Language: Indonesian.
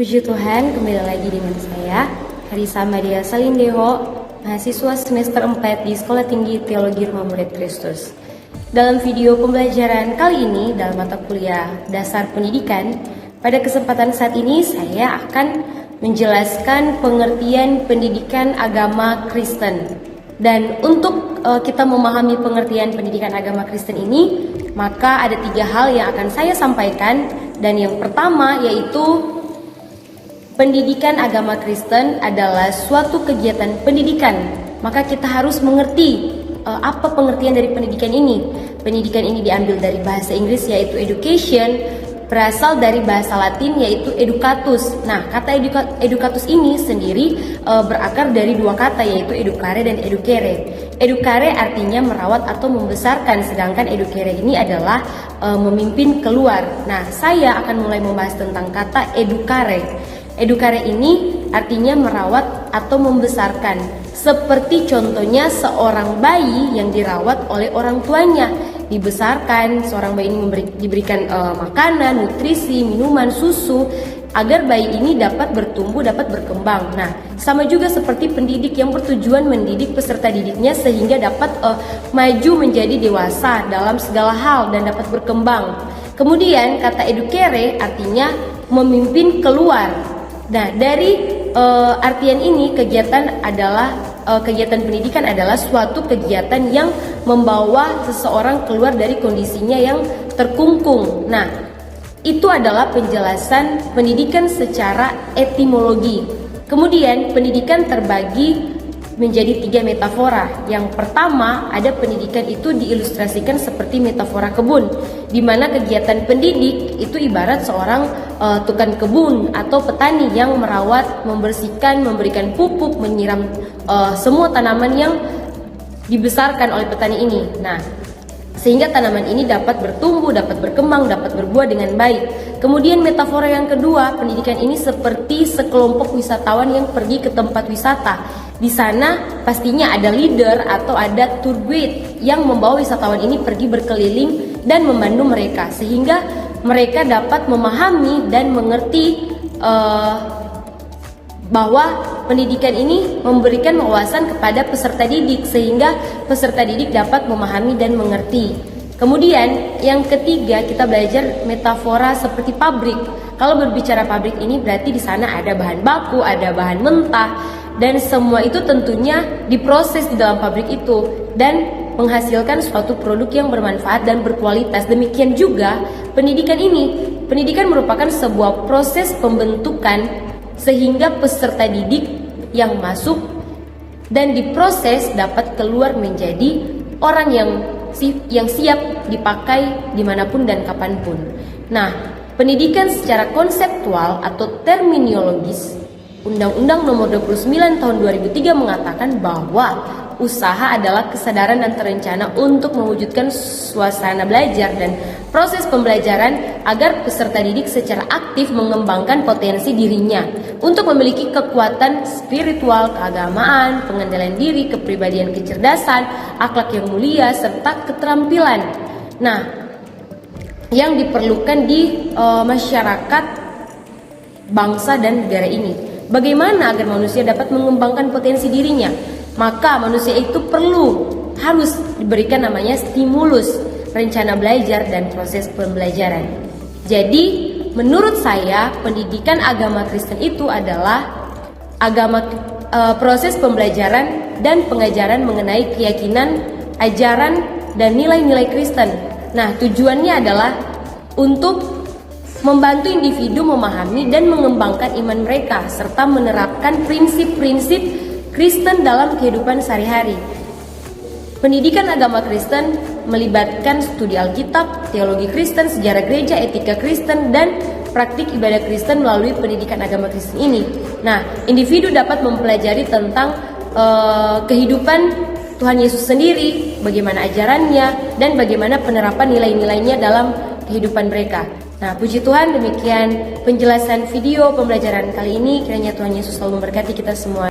Puji Tuhan, kembali lagi dengan saya, Karissa Maria Salindeho, mahasiswa semester 4 di Sekolah Tinggi Teologi Rumah Murid Kristus. Dalam video pembelajaran kali ini, dalam mata kuliah Dasar Pendidikan, pada kesempatan saat ini saya akan menjelaskan pengertian pendidikan agama Kristen. Dan untuk kita memahami pengertian pendidikan agama Kristen ini, maka ada 3 hal yang akan saya sampaikan. Dan yang pertama yaitu pendidikan agama Kristen adalah suatu kegiatan pendidikan. Maka kita harus mengerti apa pengertian dari pendidikan ini. Pendidikan ini diambil dari bahasa Inggris yaitu education, berasal dari bahasa Latin yaitu educatus. Nah, kata educatus ini sendiri berakar dari 2 kata yaitu educare dan educere. Educare artinya merawat atau membesarkan, sedangkan educere ini adalah memimpin keluar. Nah, saya akan mulai membahas tentang kata educare. Educare ini artinya merawat atau membesarkan. Seperti contohnya seorang bayi yang dirawat oleh orang tuanya. Dibesarkan, seorang bayi ini diberikan makanan, nutrisi, minuman, susu, agar bayi ini dapat bertumbuh, dapat berkembang. Nah, sama juga seperti pendidik yang bertujuan mendidik peserta didiknya sehingga dapat maju menjadi dewasa dalam segala hal dan dapat berkembang. Kemudian kata educare artinya memimpin keluar. Nah, dari artian ini kegiatan pendidikan adalah suatu kegiatan yang membawa seseorang keluar dari kondisinya yang terkungkung. Nah, itu adalah penjelasan pendidikan secara etimologi. Kemudian pendidikan terbagi menjadi 3 metafora. Yang pertama, ada pendidikan itu diilustrasikan seperti metafora kebun, di mana kegiatan pendidik itu ibarat seorang tukang kebun atau petani yang merawat, membersihkan, memberikan pupuk, menyiram semua tanaman yang dibesarkan oleh petani ini. Nah, sehingga tanaman ini dapat bertumbuh, dapat berkembang, dapat berbuah dengan baik. Kemudian metafora yang kedua, pendidikan ini seperti sekelompok wisatawan yang pergi ke tempat wisata. Di sana pastinya ada leader atau ada tour guide yang membawa wisatawan ini pergi berkeliling dan memandu mereka, sehingga mereka dapat memahami dan mengerti bahwa pendidikan ini memberikan wawasan kepada peserta didik sehingga peserta didik dapat memahami dan mengerti. Kemudian yang ketiga, kita belajar metafora seperti pabrik. Kalau berbicara pabrik ini berarti di sana ada bahan baku, ada bahan mentah, dan semua itu tentunya diproses di dalam pabrik itu dan menghasilkan suatu produk yang bermanfaat dan berkualitas. Demikian juga pendidikan ini. Pendidikan merupakan sebuah proses pembentukan sehingga peserta didik yang masuk dan diproses dapat keluar menjadi orang yang siap dipakai dimanapun dan kapanpun. Nah, pendidikan secara konseptual atau terminologis, Undang-Undang Nomor 29 Tahun 2003 mengatakan bahwa usaha adalah kesadaran dan terencana untuk mewujudkan suasana belajar dan proses pembelajaran agar peserta didik secara aktif mengembangkan potensi dirinya untuk memiliki kekuatan spiritual, keagamaan, pengendalian diri, kepribadian, kecerdasan, akhlak yang mulia, serta keterampilan. Nah, yang diperlukan di masyarakat bangsa dan negara ini. Bagaimana agar manusia dapat mengembangkan potensi dirinya? Maka manusia itu harus diberikan namanya stimulus, rencana belajar dan proses pembelajaran. Jadi, menurut saya pendidikan agama Kristen itu adalah proses pembelajaran dan pengajaran mengenai keyakinan, ajaran dan nilai-nilai Kristen. Nah, tujuannya adalah untuk membantu individu memahami dan mengembangkan iman mereka serta menerapkan prinsip-prinsip Kristen dalam kehidupan sehari-hari. Pendidikan agama Kristen melibatkan studi Alkitab, teologi Kristen, sejarah gereja, etika Kristen, dan praktik ibadah Kristen melalui pendidikan agama Kristen ini. Nah, individu dapat mempelajari tentang kehidupan Tuhan Yesus sendiri, bagaimana ajarannya, dan bagaimana penerapan nilai-nilainya dalam kehidupan mereka. Nah, puji Tuhan, demikian penjelasan video pembelajaran kali ini. Kiranya Tuhan Yesus selalu memberkati kita semua.